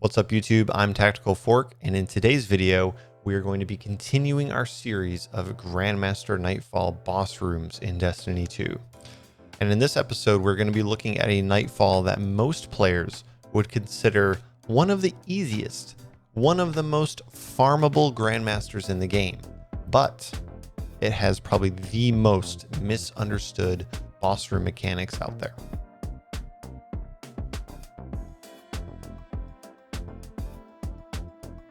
What's up YouTube? I'm Tactical Fork, and in today's video, we are going to be continuing our series of Grandmaster Nightfall boss rooms in Destiny 2. And in this episode, we're going to be looking at a Nightfall that most players would consider one of the easiest, one of the most farmable Grandmasters in the game. But it has probably the most misunderstood boss room mechanics out there.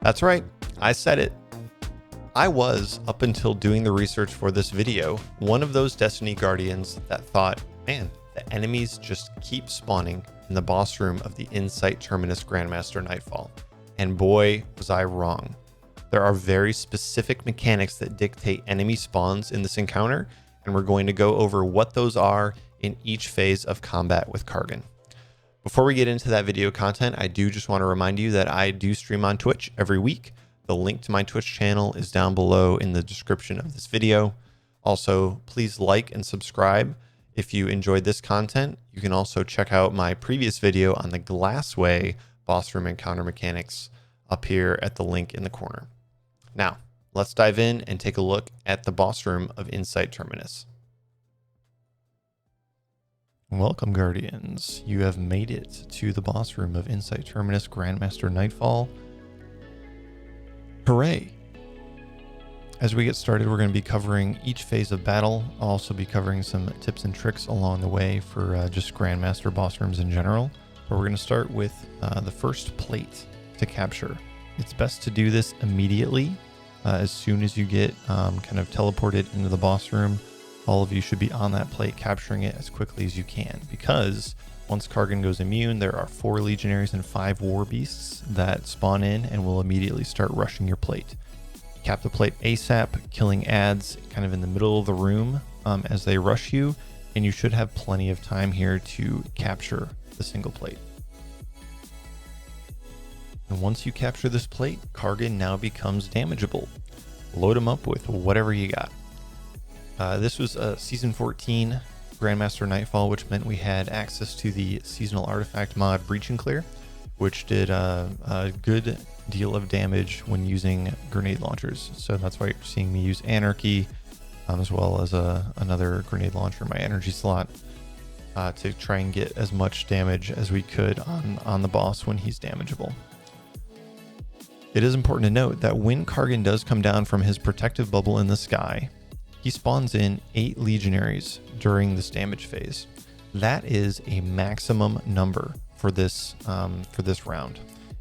That's right, I said it. I was, up until doing the research for this video, one of those Destiny Guardians that thought, man, the enemies just keep spawning in the boss room of the Insight Terminus Grandmaster Nightfall. And boy, was I wrong. There are very specific mechanics that dictate enemy spawns in this encounter, and we're going to go over what those are in each phase of combat with Kargan. Before we get into that video content, I do just want to remind you that I do stream on Twitch every week. The link to my Twitch channel is down below in the description of this video. Also, please like and subscribe if you enjoyed this content. You can also check out my previous video on the Glassway boss room encounter mechanics up here at the link in the corner. Now, let's dive in and take a look at the boss room of Insight Terminus. Welcome, Guardians. You have made it to the boss room of Insight Terminus Grandmaster Nightfall. Hooray! As we get started, we're going to be covering each phase of battle. I'll also be covering some tips and tricks along the way for just Grandmaster boss rooms in general. But we're going to start with the first plate to capture. It's best to do this immediately as soon as you get kind of teleported into the boss room. All of you should be on that plate capturing it as quickly as you can, because once Kargan goes immune, there are 4 legionaries and 5 war beasts that spawn in and will immediately start rushing your plate. Cap the plate ASAP, killing adds kind of in the middle of the room as they rush you, and you should have plenty of time here to capture the single plate. And once you capture this plate, Kargan now becomes damageable. Load him up with whatever you got. This was a Season 14 Grandmaster Nightfall, which meant we had access to the seasonal artifact mod Breach and Clear, which did a good deal of damage when using grenade launchers. So that's why you're seeing me use Anarchy, as well as another grenade launcher in my energy slot to try and get as much damage as we could on the boss when he's damageable. It is important to note that when Kargan does come down from his protective bubble in the sky, he spawns in 8 legionaries during this damage phase. That is a maximum number for this round,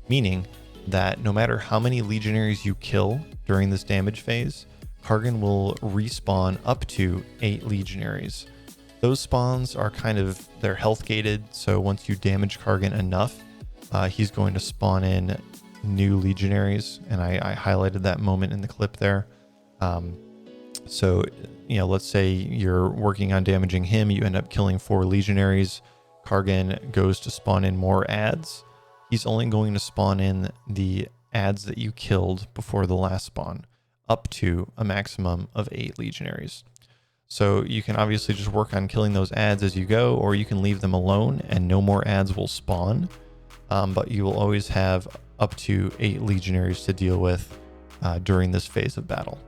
meaning that no matter how many legionaries you kill during this damage phase, Kargan will respawn up to 8 legionaries. Those spawns are they're health gated, so once you damage Kargan enough, he's going to spawn in new legionaries, and I highlighted that moment in the clip there. So, let's say you're working on damaging him, you end up killing 4 legionaries, Kargan goes to spawn in more adds. He's only going to spawn in the adds that you killed before the last spawn, up to a maximum of 8 legionaries. So you can obviously just work on killing those adds as you go, or you can leave them alone and no more adds will spawn, but you will always have up to 8 legionaries to deal with during this phase of battle.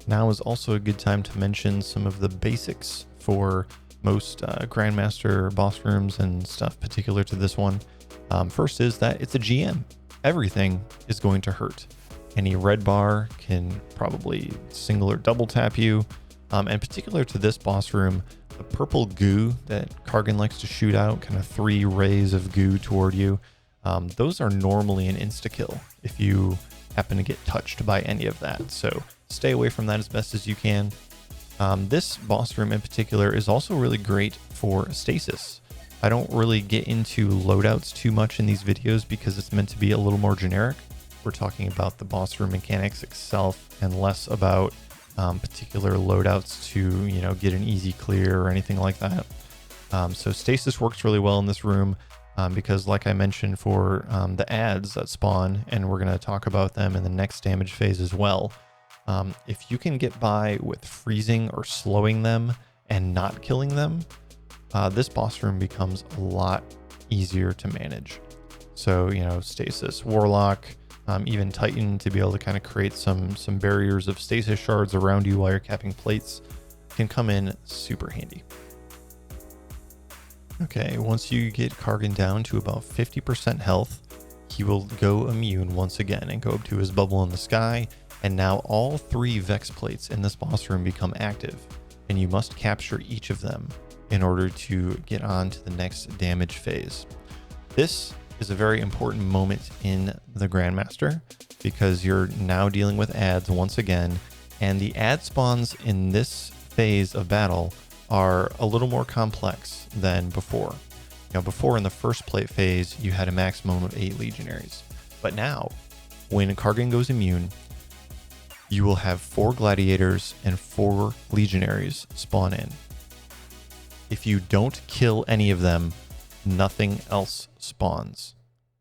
Now is also a good time to mention some of the basics for most Grandmaster boss rooms and stuff particular to this one. First is that it's a GM. Everything is going to hurt. Any red bar can probably single or double tap you. And particular to this boss room, the purple goo that Kargan likes to shoot out, kind of 3 rays of goo toward you, those are normally an insta-kill if you happen to get touched by any of that. So stay away from that as best as you can. This boss room in particular is also really great for stasis. I don't really get into loadouts too much in these videos because it's meant to be a little more generic. We're talking about the boss room mechanics itself and less about particular loadouts to get an easy clear or anything like that. So stasis works really well in this room because, like I mentioned, for the adds that spawn, and we're going to talk about them in the next damage phase as well. If you can get by with freezing or slowing them and not killing them, this boss room becomes a lot easier to manage. So, you know, Stasis, Warlock, even Titan to be able to kind of create some barriers of stasis shards around you while you're capping plates can come in super handy. Okay, once you get Kargan down to about 50% health, he will go immune once again and go up to his bubble in the sky, and now all 3 Vex plates in this boss room become active, and you must capture each of them in order to get on to the next damage phase. This is a very important moment in the Grandmaster because you're now dealing with adds once again, and the add spawns in this phase of battle are a little more complex than before. You know, before in the first plate phase, you had a maximum of 8 legionaries, but now when Kargan goes immune, you will have 4 gladiators and 4 legionaries spawn in. If you don't kill any of them, nothing else spawns.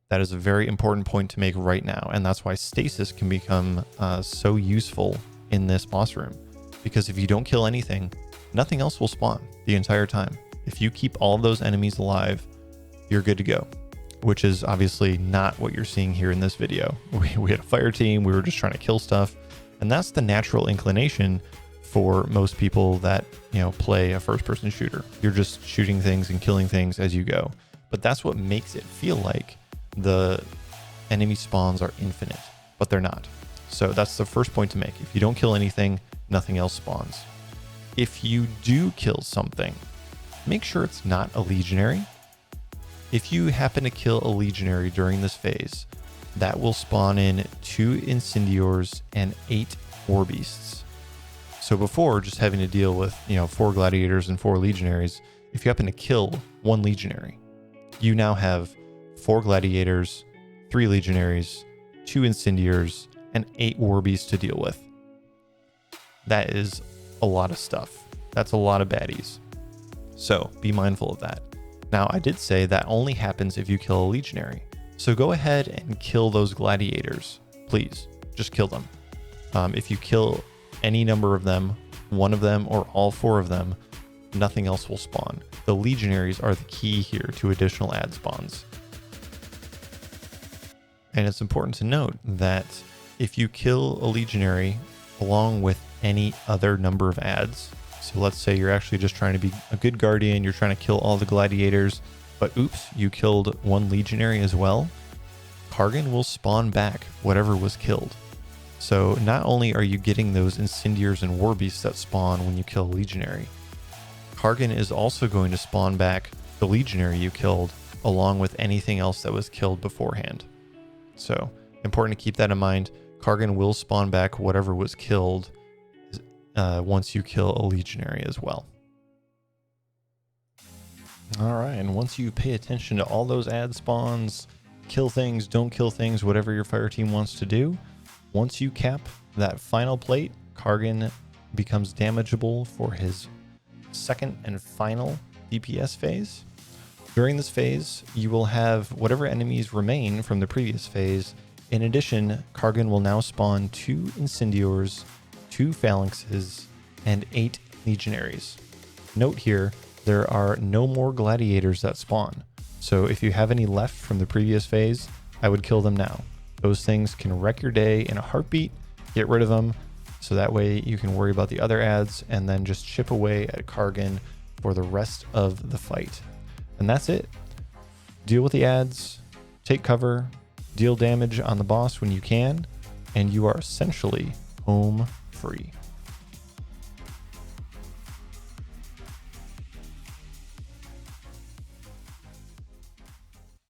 That is a very important point to make right now, and that's why stasis can become so useful in this boss room, because if you don't kill anything, nothing else will spawn the entire time. If you keep all of those enemies alive, you're good to go, which is obviously not what you're seeing here in this video. We had a fire team, we were just trying to kill stuff, and that's the natural inclination for most people that, you know, play a first-person shooter. You're just shooting things and killing things as you go. But that's what makes it feel like the enemy spawns are infinite, but they're not. So that's the first point to make. If you don't kill anything, nothing else spawns. If you do kill something, make sure it's not a legionary. If you happen to kill a legionary during this phase, that will spawn in 2 incendiors and 8 war beasts. So before just having to deal with, you know, 4 gladiators and 4 legionaries, if you happen to kill 1 legionary, you now have 4 gladiators, 3 legionaries, 2 incendiors, and 8 war beasts to deal with. That is a lot of stuff. That's a lot of baddies. So be mindful of that. Now, I did say that only happens if you kill a legionary. So go ahead and kill those gladiators. Please, just kill them. If you kill any number of them, 1 of them or all 4 of them, nothing else will spawn. The legionaries are the key here to additional add spawns. And it's important to note that if you kill a legionary along with any other number of adds, so let's say you're actually just trying to be a good guardian, you're trying to kill all the gladiators, but oops, you killed 1 legionary as well, Kargan will spawn back whatever was killed. So not only are you getting those incendiars and war beasts that spawn when you kill a legionary, Kargan is also going to spawn back the legionary you killed along with anything else that was killed beforehand. So important to keep that in mind. Kargan will spawn back whatever was killed once you kill a legionary as well. All right, and once you pay attention to all those add spawns, kill things, don't kill things, whatever your fire team wants to do, once you cap that final plate, Kargan becomes damageable for his second and final DPS phase. During this phase, you will have whatever enemies remain from the previous phase. In addition, Kargan will now spawn 2 incendiors, 2 phalanxes, and 8 legionaries. Note here, there are no more gladiators that spawn. So if you have any left from the previous phase, I would kill them now. Those things can wreck your day in a heartbeat. Get rid of them, so that way you can worry about the other adds and then just chip away at Kargan for the rest of the fight. And that's it. Deal with the adds, take cover, deal damage on the boss when you can, and you are essentially home free.